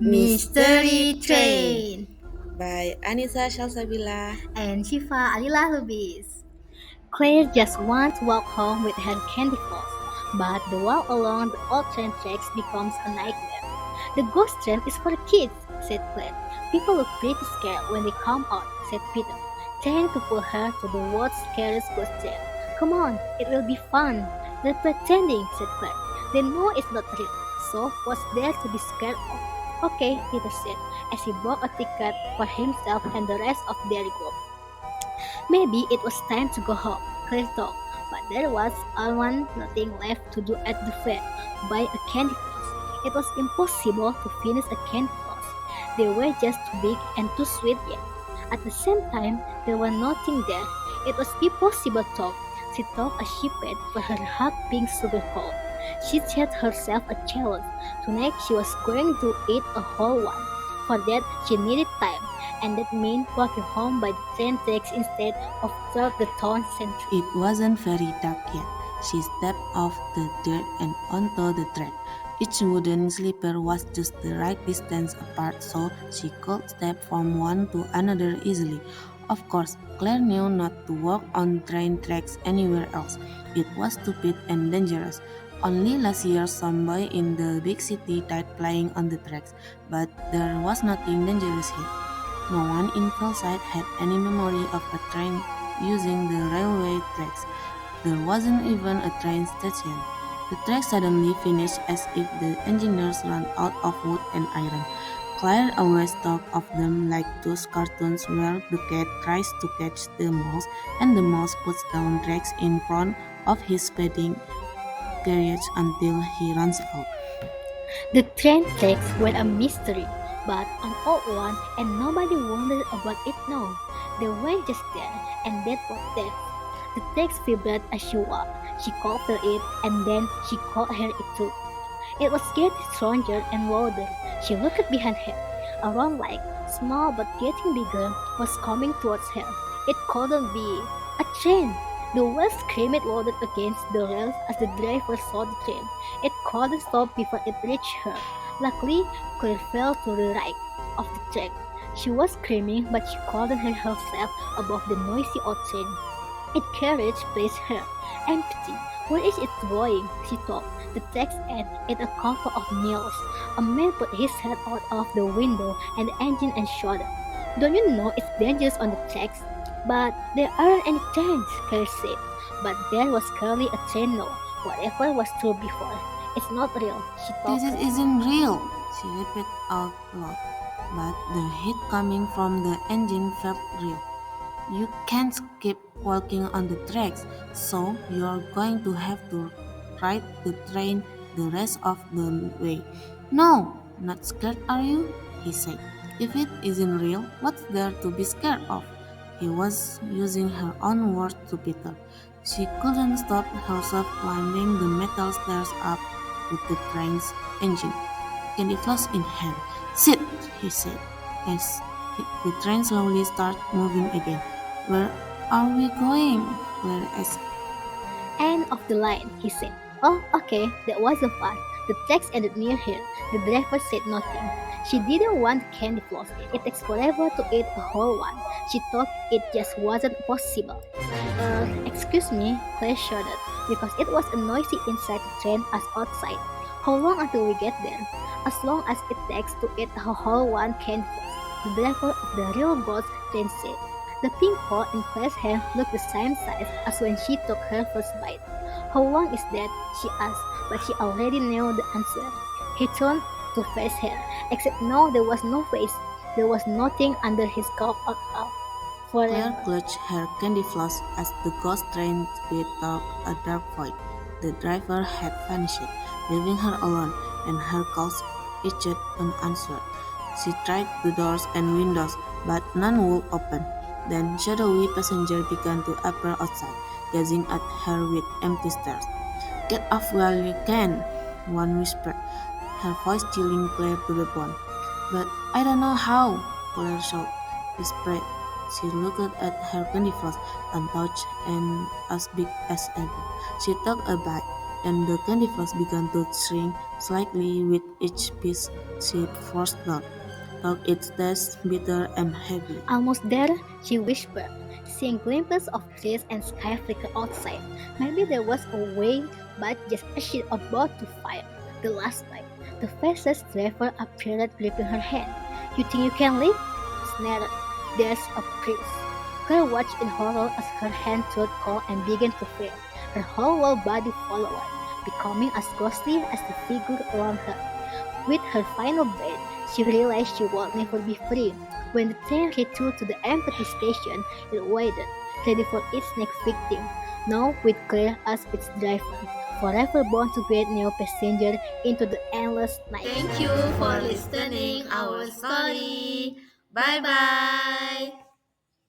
Mystery Mystery Train Train by Anissa Shalsabila. and Shifa Alila Lubis. Claire just wants to walk home with her candy floss, but the walk along the old train tracks becomes a nightmare. The ghost train is for kids, said Claire. People look pretty scared when they come out, said Peter, trying to pull her to the world's scariest ghost train. Come on, it will be fun. They're pretending, said Claire. They know it's not real, so what's there to be scared of? Okay, Peter said, as he bought a ticket for himself and the rest of their group. Maybe it was time to go home, Claire thought, but there was almost nothing left to do at the fair. Buy a candy floss. It was impossible to finish a candy floss. They were just too big and too sweet yet. At the same time, there was nothing there. It was impossible to. She took a sheephead for her hot pink sugar bowl. She set herself a challenge. Tonight she was going to eat a whole one. For that, she needed time, and that meant walking home by the train tracks instead of through the town center. It wasn't very dark yet. She stepped off the dirt and onto the track. Each wooden slipper was just the right distance apart so she could step from one to another easily. Of course, Claire knew not to walk on train tracks anywhere else. It was stupid and dangerous. Only last year some boy in the big city died playing on the tracks, but there was nothing dangerous here. No one in Fellside had any memory of a train using the railway tracks. There wasn't even a train station. The tracks suddenly finished as if the engineers ran out of wood and iron. Claire always talked of them like those cartoons where the cat tries to catch the mouse and the mouse puts down tracks in front of his speeding carriage until he runs out. The train tracks were a mystery, but an old one, and nobody wondered about it now. They were just there, and that was that. The tracks vibrated as she walked. She called her it, and then she called her it too. It was getting stronger and louder. She looked behind her. A round light, small but getting bigger, was coming towards her. It couldn't be a train. The wheels screamed louded against the rails as the driver saw the train. It couldn't stop before it reached her. Luckily, Claire fell to the right of the track. She was screaming, but she couldn't hear herself above the noisy old train. Its carriage placed her. Empty. Where is it going? She thought. The tracks end at a couple of mills. A man put his head out of the window and the engine and shouted, don't you know it's dangerous on the tracks? But there aren't any trains, Claire said. But there was clearly a train now. Whatever was true before. It's not real, she thought. Isn't real, she repeated out loud. But the heat coming from the engine felt real. You can't keep walking on the tracks, so you're going to have to ride the train the rest of the way. No, not scared are you? He said. If it isn't real, what's there to be scared of? He was using her own words to Peter. She couldn't stop herself climbing the metal stairs up with the train's engine. Candy floss in hand. Sit, he said, as the train slowly started moving again. Where are we going? Claire asked. End of the line, he said. Oh, okay, that wasn't fun. The tracks ended near here. The driver said nothing. She didn't want candy floss. It takes forever to eat a whole one. She thought it just wasn't possible. Excuse me, Claire shouted, because it was as noisy inside the train as outside. How long until we get there? As long as it takes to eat a whole one candy floss, the driver of the real ghost train said. The pink hole in Claire's hand looked the same size as when she took her first bite. How long is that? She asked, but she already knew the answer. He turned to face her, except now there was no face. There was nothing under his cup at all. Claire Forever. clutched her candy floss as the ghost train sped through a dark void. The driver had vanished, leaving her alone, and her calls each unanswered. She tried the doors and windows, but none would open. Then shadowy passengers began to appear outside, gazing at her with empty stares. Get off while you can, one whispered, her voice chilling Claire to the bone. But I don't know how, Claire shouted, desperate. She looked at her candy floss, untouched and as big as ever. She took a bite. and the candy floss began to shrink slightly with each piece she forced out. Thought its taste bitter and heavy. Almost there, she whispered, seeing glimpses of trees and sky flicker outside. Maybe there was a way, but just as she about to fire the last bite, the fastest driver appeared gripping her hand. You think you can leave? Snarled. There's a prince. Claire watched in horror as her hand turned cold and began to fail. Her whole lower body followed, becoming as ghostly as the figure around her. With her final breath, she realized she would never be free. When the train returned to the empty station, it waited, ready for its next victim. Now, with Claire as its driver, forever bound to guide new passenger into the endless night. Thank you for listening our story. Bye bye.